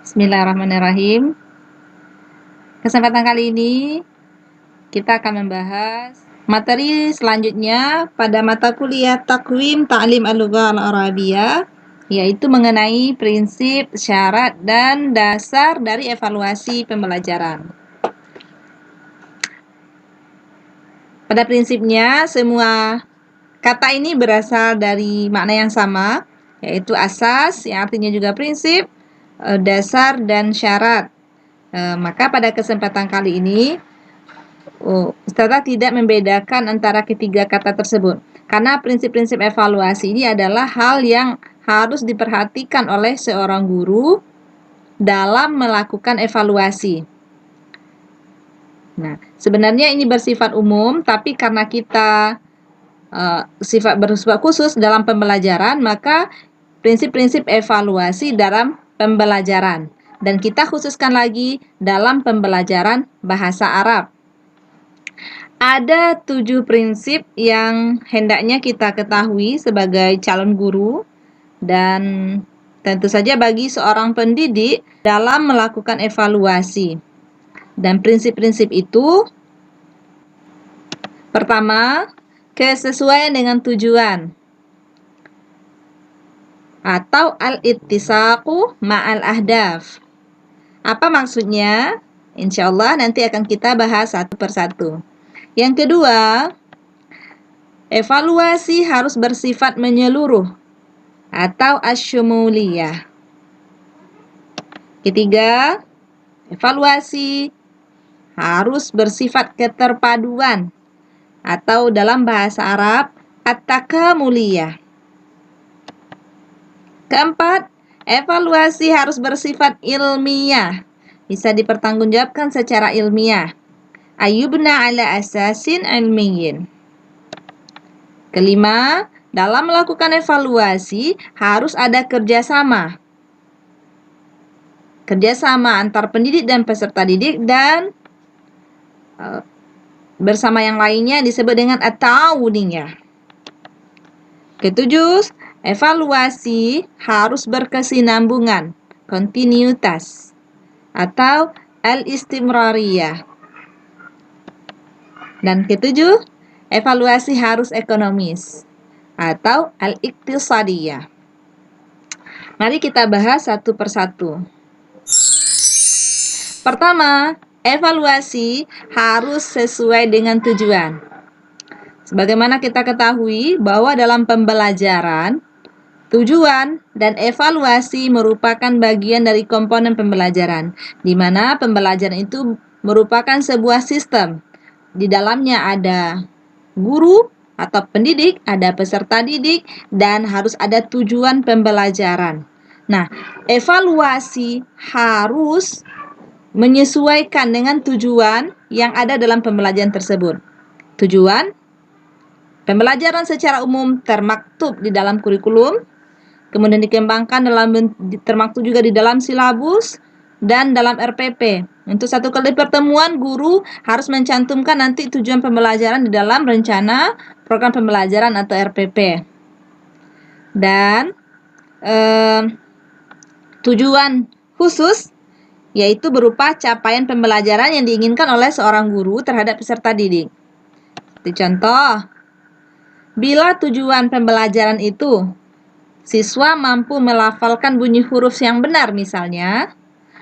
Bismillahirrahmanirrahim. Kesempatan kali ini kita akan membahas materi selanjutnya pada mata kuliah Takwim Ta'lim Al-Lughah Al-Arabiyah, yaitu mengenai prinsip, syarat, dan dasar dari evaluasi pembelajaran. Pada prinsipnya, semua kata ini berasal dari makna yang sama, yaitu asas, yang artinya juga prinsip, dasar, dan syarat. Maka pada kesempatan kali ini, Ustazah tidak membedakan antara ketiga kata tersebut, karena prinsip-prinsip evaluasi ini adalah hal yang harus diperhatikan oleh seorang guru dalam melakukan evaluasi. Nah, sebenarnya ini bersifat umum, tapi karena kita bersifat khusus dalam pembelajaran, maka prinsip-prinsip evaluasi dalam pembelajaran. Dan kita khususkan lagi dalam pembelajaran bahasa Arab. Ada 7 prinsip yang hendaknya kita ketahui sebagai calon guru dan tentu saja bagi seorang pendidik dalam melakukan evaluasi. Dan prinsip-prinsip itu, pertama, kesesuaian dengan tujuan atau al-ittisaqu ma'al ahdaf. Apa maksudnya? Insya Allah nanti akan kita bahas satu persatu. Yang kedua, evaluasi harus bersifat menyeluruh atau asyumuliyah. Ketiga, evaluasi harus bersifat keterpaduan atau dalam bahasa Arab at-takamuliyah. Keempat, evaluasi harus bersifat ilmiah, bisa dipertanggungjawabkan secara ilmiah. Ayubna ala asasin ilmiyin. Kelima, dalam melakukan evaluasi harus ada kerjasama. Kerjasama antar pendidik dan peserta didik dan bersama yang lainnya disebut dengan at-ta'awuniyah. Ketujuh, evaluasi harus berkesinambungan, kontinuitas, atau al-istimrariyah. Dan ketujuh, evaluasi harus ekonomis, atau al-iqtisadiyah. Mari kita bahas satu persatu. Pertama, evaluasi harus sesuai dengan tujuan. Sebagaimana kita ketahui bahwa dalam pembelajaran, tujuan dan evaluasi merupakan bagian dari komponen pembelajaran, di mana pembelajaran itu merupakan sebuah sistem. Di dalamnya ada guru atau pendidik, ada peserta didik, dan harus ada tujuan pembelajaran. Nah, evaluasi harus menyesuaikan dengan tujuan yang ada dalam pembelajaran tersebut. Tujuan pembelajaran secara umum termaktub di dalam kurikulum, kemudian dikembangkan termaktub juga di dalam silabus dan dalam RPP. Untuk satu kali pertemuan, guru harus mencantumkan nanti tujuan pembelajaran di dalam rencana program pembelajaran atau RPP. Dan tujuan khusus yaitu berupa capaian pembelajaran yang diinginkan oleh seorang guru terhadap peserta didik. Seperti contoh, bila tujuan pembelajaran itu siswa mampu melafalkan bunyi huruf yang benar misalnya,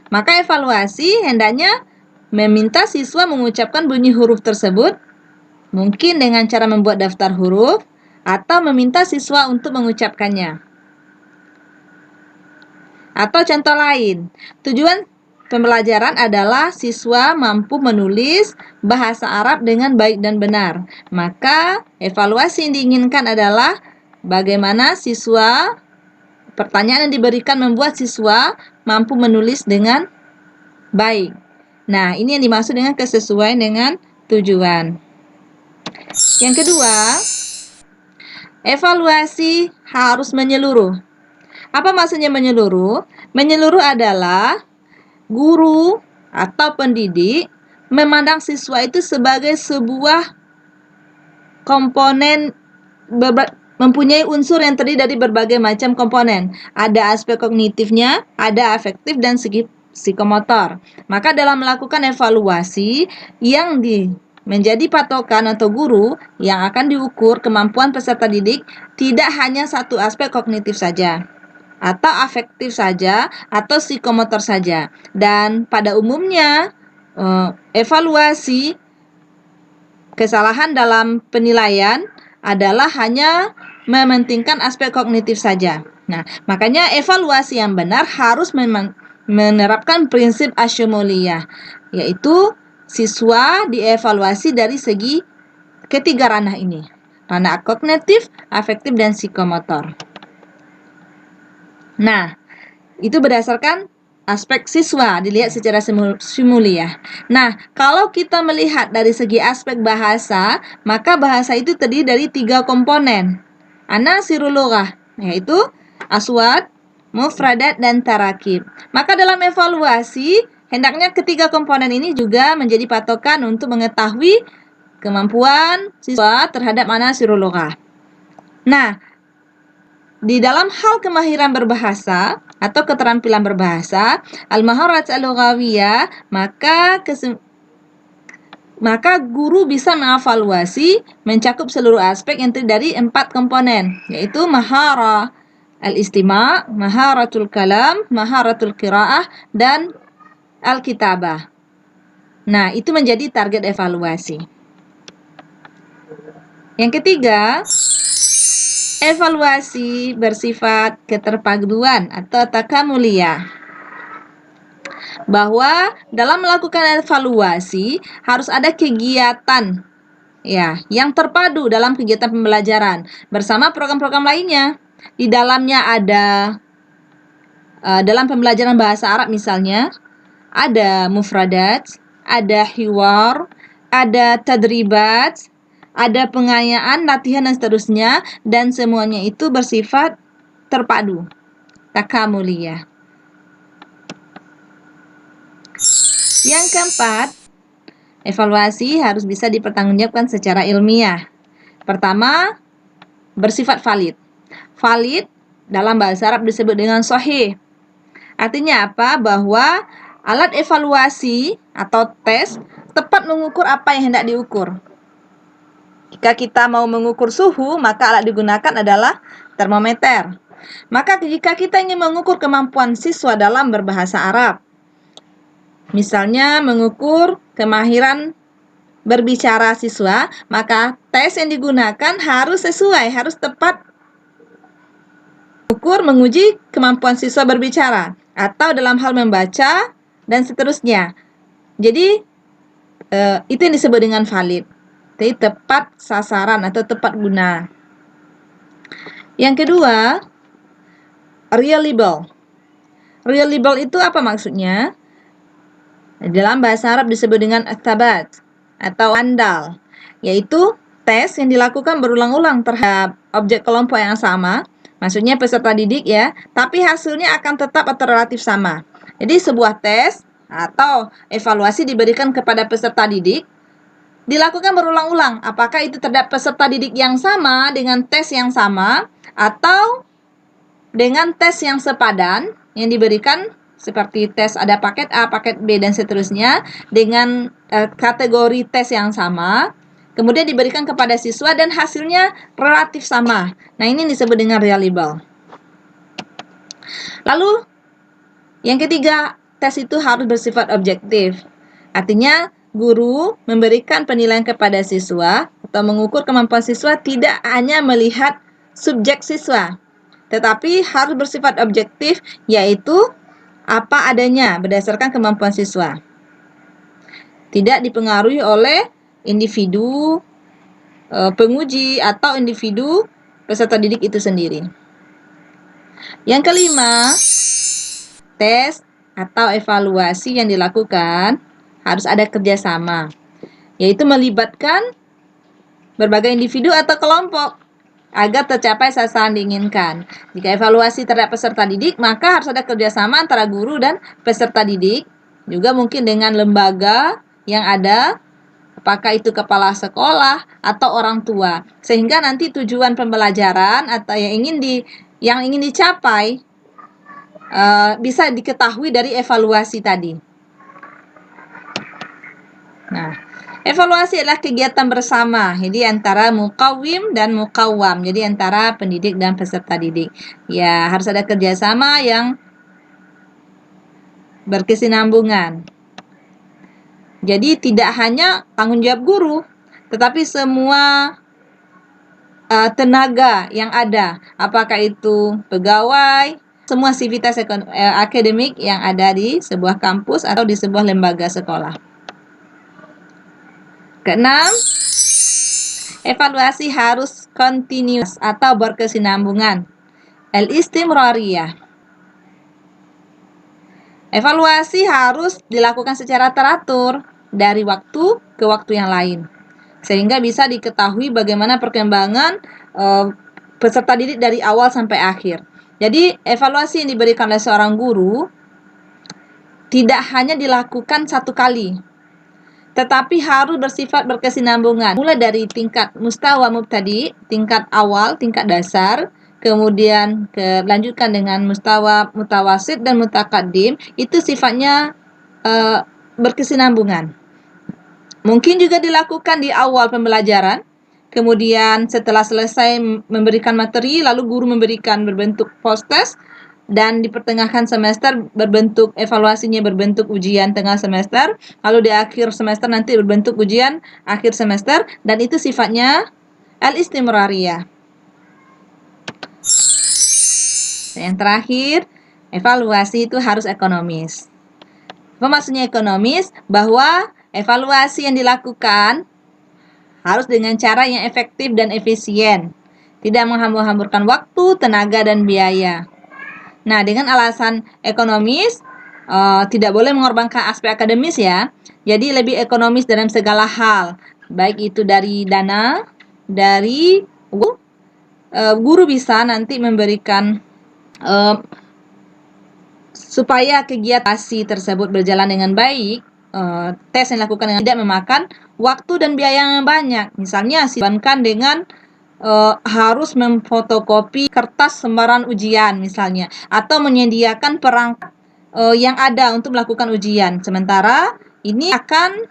maka evaluasi hendaknya meminta siswa mengucapkan bunyi huruf tersebut, mungkin dengan cara membuat daftar huruf, atau meminta siswa untuk mengucapkannya. Atau contoh lain, tujuan pembelajaran adalah siswa mampu menulis bahasa Arab dengan baik dan benar. Maka evaluasi yang diinginkan adalah bagaimana pertanyaan yang diberikan membuat siswa mampu menulis dengan baik. Nah, ini yang dimaksud dengan kesesuaian dengan tujuan. Yang kedua, evaluasi harus menyeluruh. Apa maksudnya menyeluruh? Menyeluruh adalah guru atau pendidik memandang siswa itu sebagai sebuah komponen, mempunyai unsur yang terdiri dari berbagai macam komponen. Ada aspek kognitifnya, ada afektif dan segi psikomotor. Maka dalam melakukan evaluasi yang menjadi patokan atau guru yang akan diukur kemampuan peserta didik tidak hanya satu aspek kognitif saja, atau afektif saja, atau psikomotor saja. Dan pada umumnya evaluasi kesalahan dalam penilaian adalah hanya mementingkan aspek kognitif saja. Nah, makanya evaluasi yang benar harus menerapkan prinsip asyumuliyah, yaitu siswa dievaluasi dari segi ketiga ranah ini. Ranah kognitif, afektif, dan psikomotor. Nah, itu berdasarkan aspek siswa, dilihat secara simuliyah. Nah, kalau kita melihat dari segi aspek bahasa, maka bahasa itu terdiri dari 3 komponen. Anasirul lughah, yaitu aswat, mufradat, dan tarakib. Maka dalam evaluasi, hendaknya ketiga komponen ini juga menjadi patokan untuk mengetahui kemampuan siswa terhadap anasirul lughah. Nah, di dalam hal kemahiran berbahasa atau keterampilan berbahasa, al-maharat al-lughawiyah, maka guru bisa mengevaluasi mencakup seluruh aspek yang terdiri dari 4 komponen, yaitu mahara al-istima', maharatul kalam, maharatul qiraah, dan al-kitabah. Nah, itu menjadi target evaluasi. Yang ketiga, evaluasi bersifat keterpaduan atau takamuliyah. Bahwa dalam melakukan evaluasi harus ada kegiatan yang terpadu dalam kegiatan pembelajaran bersama program-program lainnya. Di dalamnya ada dalam pembelajaran bahasa Arab misalnya ada mufradat, ada hiwar, ada tadribat, ada pengayaan, latihan, dan seterusnya, dan semuanya itu bersifat terpadu, takamuliyah. Yang keempat, evaluasi harus bisa dipertanggungjawabkan secara ilmiah. Pertama, bersifat valid. Valid dalam bahasa Arab disebut dengan sahih. Artinya apa? Bahwa alat evaluasi atau tes tepat mengukur apa yang hendak diukur. Jika kita mau mengukur suhu, maka alat digunakan adalah termometer. Maka jika kita ingin mengukur kemampuan siswa dalam berbahasa Arab, misalnya mengukur kemahiran berbicara siswa, maka tes yang digunakan harus sesuai, harus tepat menguji kemampuan siswa berbicara atau dalam hal membaca dan seterusnya. Jadi itu yang disebut dengan valid. Jadi tepat sasaran atau tepat guna. Yang kedua, reliable. Reliable itu apa maksudnya? Dalam bahasa Arab disebut dengan aktabat atau andal, yaitu tes yang dilakukan berulang-ulang terhadap objek kelompok yang sama, maksudnya peserta didik tapi hasilnya akan tetap atau relatif sama. Jadi sebuah tes atau evaluasi diberikan kepada peserta didik dilakukan berulang-ulang, apakah itu terhadap peserta didik yang sama dengan tes yang sama atau dengan tes yang sepadan yang diberikan seperti tes ada paket A, paket B, dan seterusnya dengan kategori tes yang sama, kemudian diberikan kepada siswa dan hasilnya relatif sama. Nah, ini disebut dengan reliable. Lalu, yang ketiga, tes itu harus bersifat objektif. Artinya, guru memberikan penilaian kepada siswa atau mengukur kemampuan siswa tidak hanya melihat subjek siswa, tetapi harus bersifat objektif, yaitu apa adanya berdasarkan kemampuan siswa. Tidak dipengaruhi oleh individu penguji atau individu peserta didik itu sendiri. Yang kelima, tes atau evaluasi yang dilakukan harus ada kerjasama, yaitu melibatkan berbagai individu atau kelompok agar tercapai sasaran diinginkan. Jika evaluasi terhadap peserta didik, maka harus ada kerjasama antara guru dan peserta didik, juga mungkin dengan lembaga yang ada apakah itu kepala sekolah atau orang tua, sehingga nanti tujuan pembelajaran atau yang ingin dicapai bisa diketahui dari evaluasi tadi. Nah, evaluasi adalah kegiatan bersama, jadi antara mukawim dan mukawam, jadi antara pendidik dan peserta didik. Ya, harus ada kerjasama yang berkesinambungan. Jadi tidak hanya tanggung jawab guru, tetapi semua tenaga yang ada, apakah itu pegawai, semua sivitas akademik yang ada di sebuah kampus atau di sebuah lembaga sekolah. Keenam, evaluasi harus continuous atau berkesinambungan. Al-istimrariyah. Evaluasi harus dilakukan secara teratur dari waktu ke waktu yang lain, sehingga bisa diketahui bagaimana perkembangan peserta didik dari awal sampai akhir. Jadi, evaluasi yang diberikan oleh seorang guru tidak hanya dilakukan satu kali, tetapi harus bersifat berkesinambungan, mulai dari tingkat mustawa mubtadi, tingkat awal, tingkat dasar, kemudian lanjutkan dengan mustawa mutawasid dan mutakaddim, itu sifatnya berkesinambungan. Mungkin juga dilakukan di awal pembelajaran, kemudian setelah selesai memberikan materi, lalu guru memberikan berbentuk post-test, dan di pertengahan semester evaluasinya berbentuk ujian tengah semester, lalu di akhir semester nanti berbentuk ujian akhir semester, dan itu sifatnya al-istimrariyah. Yang terakhir, evaluasi itu harus ekonomis. Apa maksudnya ekonomis? Bahwa evaluasi yang dilakukan harus dengan cara yang efektif dan efisien, tidak menghambur-hamburkan waktu, tenaga, dan biaya. Nah, dengan alasan ekonomis, tidak boleh mengorbankan aspek akademis ya. Jadi lebih ekonomis dalam segala hal, baik itu dari dana, dari guru bisa nanti memberikan supaya kegiatan tersebut berjalan dengan baik. Tes yang dilakukan dengan tidak memakan waktu dan biaya yang banyak. Misalnya, dibandingkan dengan harus memfotokopi kertas lembaran ujian misalnya, atau menyediakan perangkat yang ada untuk melakukan ujian. Sementara ini akan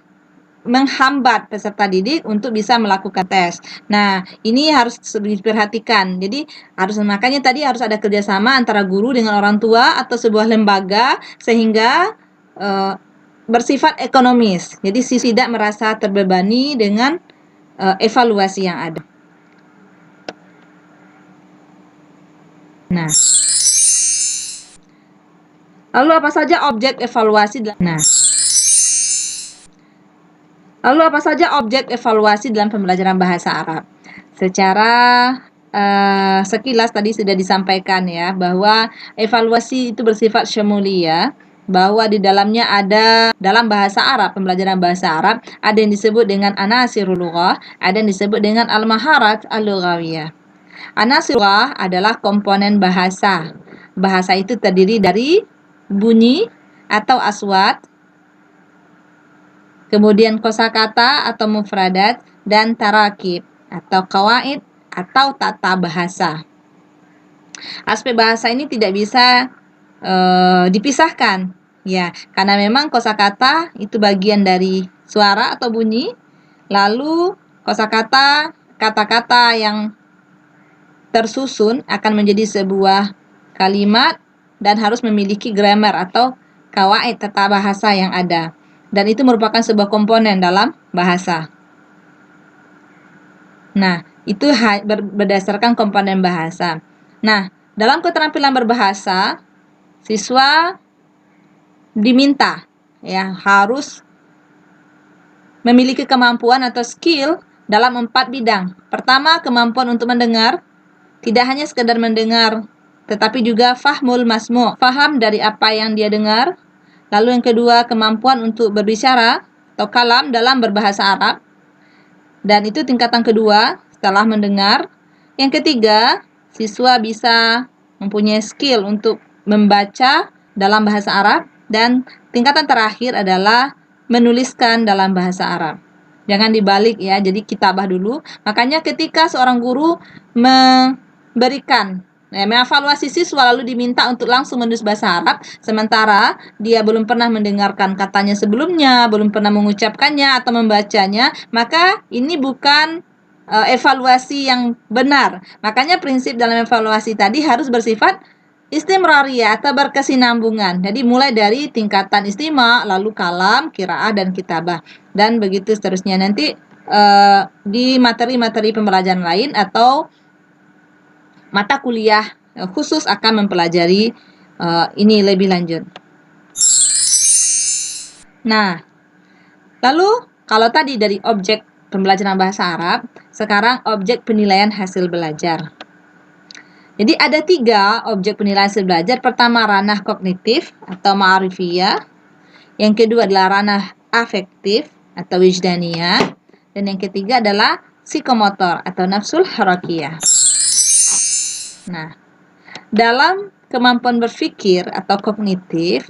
menghambat peserta didik untuk bisa melakukan tes. Nah, ini harus diperhatikan. Jadi, makanya tadi harus ada kerjasama antara guru dengan orang tua atau sebuah lembaga sehingga bersifat ekonomis. Jadi, tidak merasa terbebani dengan evaluasi yang ada. Nah, lalu apa saja objek evaluasi dalam pembelajaran bahasa Arab? Secara sekilas tadi sudah disampaikan ya, bahwa evaluasi itu bersifat syamuliyah, bahwa di dalamnya ada dalam bahasa Arab, pembelajaran bahasa Arab, ada yang disebut dengan anasirul lughah, ada yang disebut dengan al-maharat al-lughawiyah. Anasir lughah adalah komponen bahasa. Bahasa itu terdiri dari bunyi atau aswat, kemudian kosakata atau mufradat, dan tarakib atau qawaid atau tata bahasa. Aspek bahasa ini tidak bisa dipisahkan, ya, karena memang kosakata itu bagian dari suara atau bunyi, lalu kosakata, kata-kata yang tersusun akan menjadi sebuah kalimat dan harus memiliki grammar atau qawaid tata bahasa yang ada. Dan itu merupakan sebuah komponen dalam bahasa. Nah, itu berdasarkan komponen bahasa. Nah, dalam keterampilan berbahasa, siswa diminta ya harus memiliki kemampuan atau skill dalam 4 bidang. Pertama, kemampuan untuk mendengar. Tidak hanya sekedar mendengar, tetapi juga fahmul masmu', faham dari apa yang dia dengar. Lalu yang kedua, kemampuan untuk berbicara atau kalam dalam berbahasa Arab. Dan itu tingkatan kedua setelah mendengar. Yang ketiga, siswa bisa mempunyai skill untuk membaca dalam bahasa Arab. Dan tingkatan terakhir adalah menuliskan dalam bahasa Arab. Jangan dibalik ya, jadi kitabah dulu. Makanya ketika seorang guru memberikan mengevaluasi siswa lalu diminta untuk langsung menulis bahasa Arab, sementara dia belum pernah mendengarkan katanya sebelumnya, belum pernah mengucapkannya atau membacanya, maka ini bukan evaluasi yang benar. Makanya prinsip dalam evaluasi tadi harus bersifat istimrariyah atau berkesinambungan. Jadi mulai dari tingkatan istima, lalu kalam, qiraah, dan kitabah. Dan begitu seterusnya. Nanti di materi-materi pembelajaran lain atau mata kuliah khusus akan mempelajari ini lebih lanjut. Nah, lalu kalau tadi dari objek pembelajaran bahasa Arab, sekarang objek penilaian hasil belajar. Jadi ada 3 objek penilaian hasil belajar. Pertama, ranah kognitif atau ma'rifiyah. Yang kedua adalah ranah afektif atau wijdaniyah. Dan yang ketiga adalah psikomotor atau nafsul harakiyah. Nah, dalam kemampuan berpikir atau kognitif,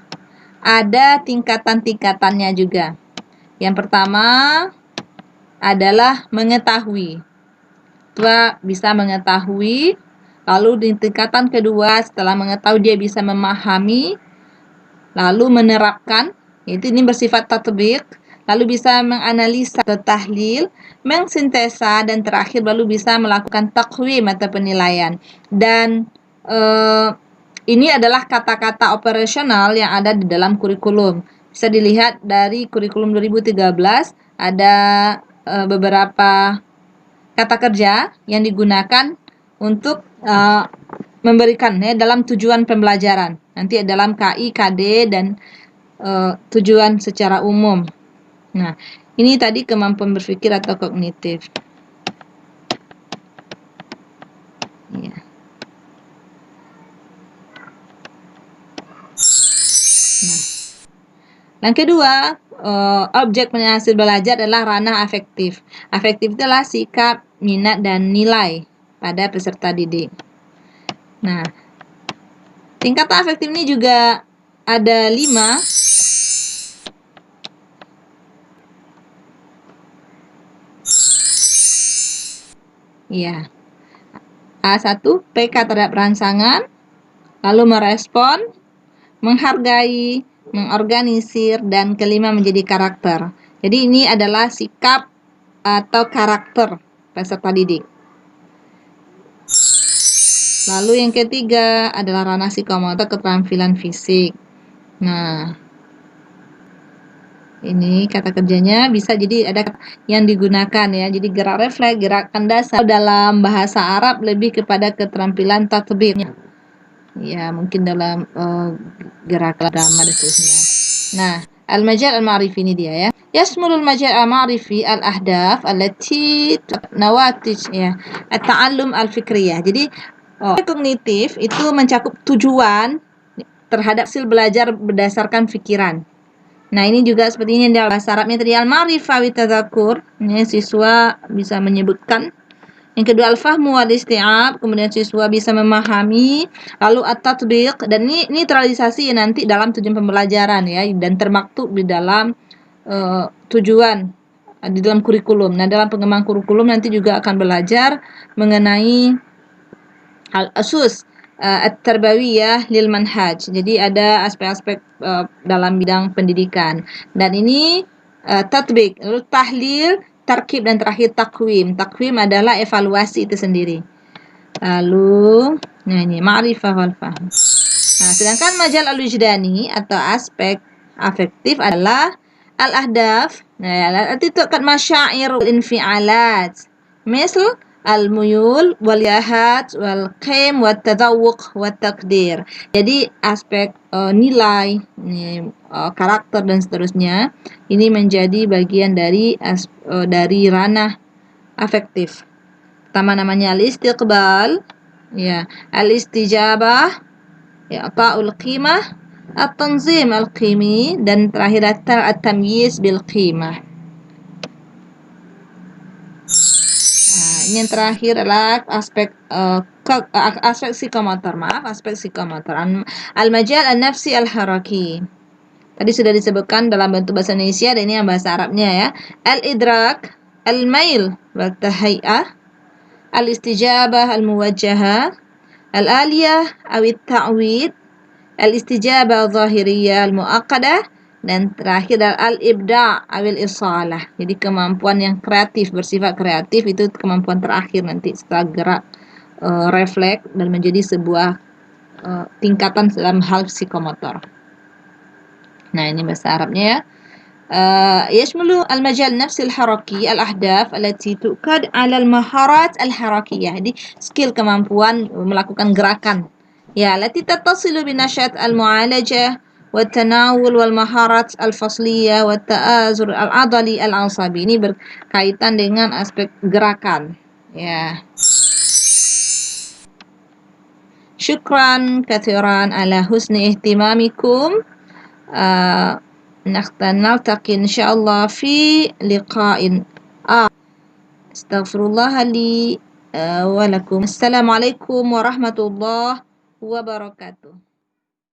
ada tingkatan-tingkatannya juga. Yang pertama adalah mengetahui. Dia bisa mengetahui. Lalu di tingkatan kedua, setelah mengetahui dia bisa memahami, lalu menerapkan, itu ini bersifat tatbiq, lalu bisa menganalisa atau tahlil, mengsintesa, dan terakhir lalu bisa melakukan takwim atau penilaian. Dan ini adalah kata-kata operasional yang ada di dalam kurikulum. Bisa dilihat dari kurikulum 2013, ada beberapa kata kerja yang digunakan untuk memberikan dalam tujuan pembelajaran. Nanti dalam KI, KD, dan tujuan secara umum. Nah, ini tadi kemampuan berpikir atau kognitif. Ya. Nah, yang kedua, objek hasil belajar adalah ranah afektif. Afektif adalah sikap, minat, dan nilai pada peserta didik. Nah, tingkatan afektif ini juga ada 5. Iya. A1, PK terhadap rangsangan, lalu merespon, menghargai, mengorganisir, dan kelima menjadi karakter. Jadi ini adalah sikap atau karakter peserta didik. Lalu yang ketiga adalah ranah psikomotor, keterampilan fisik. Nah, ini kata kerjanya bisa jadi ada yang digunakan ya. Jadi gerak refleks, gerakan dasar. Dalam bahasa Arab lebih kepada keterampilan tatbiq. Ya, mungkin dalam gerakan drama dan seterusnya. Nah, al-majal al-ma'rifi ini dia ya. Yasmulul majal al-ma'rifi al-ahdaf allati nawatij ya, at-ta'allum al-fikriyah. Jadi kognitif itu mencakup tujuan terhadap hasil belajar berdasarkan pikiran. Nah, ini juga seperti ini dalam bahasa Arabnya tadi al-ma'rifah wa tadzakur. Ini siswa bisa menyebutkan. Yang kedua al-fahmu wal isti'ab, kemudian siswa bisa memahami, lalu at-tatbiq, dan ini terrealisasi nanti dalam tujuan pembelajaran ya, dan termaktub di dalam tujuan di dalam kurikulum. Nah, dalam pengembangan kurikulum nanti juga akan belajar mengenai al-usus at-tarbawiyah lil manhaj. Jadi ada aspek-aspek dalam bidang pendidikan. Dan ini tatbiq, lalu tahlil, tarkib, dan terakhir takwim. Takwim adalah evaluasi itu sendiri. Lalu, nah ini ma'rifah wal fahm. Nah, sedangkan majal al-wijdani atau aspek afektif adalah al-ahdaf. Nah, titukat masyair infialat. Misal al-muyul wal yahat wal qim wat tadawuq wat takdir. Jadi aspek nilai, karakter, dan seterusnya ini menjadi bagian dari ranah afektif. Pertama namanya al-istiqbal, ya, al-istijabah, ya, ta'ul qimah, at-tanzim al-qimi, dan terakhir at-tamyiz bil qimah. Nah, ini yang terakhir adalah aspek psikomotor, aspek psikomotor. Al-majal an-nafsi al-haraki. Tadi sudah disebutkan dalam bentuk bahasa Indonesia dan ini yang bahasa Arabnya ya. Al-idrak, al-mail, wal-tahay'ah, al-istijabah al-muwajjahah, al-aliyah, awit-ta'wid, al-istijabah zahiriyah al-mu'aqadah, dan terakhir al-ibda' awil isalah. Jadi kemampuan yang kreatif, bersifat kreatif itu kemampuan terakhir nanti setelah gerak refleks dan menjadi sebuah tingkatan dalam hal psikomotor. Nah, ini bahasa Arabnya ya. يشمل المجال نفس الحركي الأهداف التي تؤكد على المهارات الحركية. Jadi skill kemampuan melakukan gerakan ya التي تتصل بنشاط المعالجة والتناول والمهارات الفصلية والتآزر العضلي العصبي. Ini berkaitan dengan aspek gerakan ya. شكرا كثيرا على حسن اهتمامكم. نلتقي إن شاء الله في لقاء استغفر الله لي ولكم. السلام عليكم ورحمة الله وبركاته.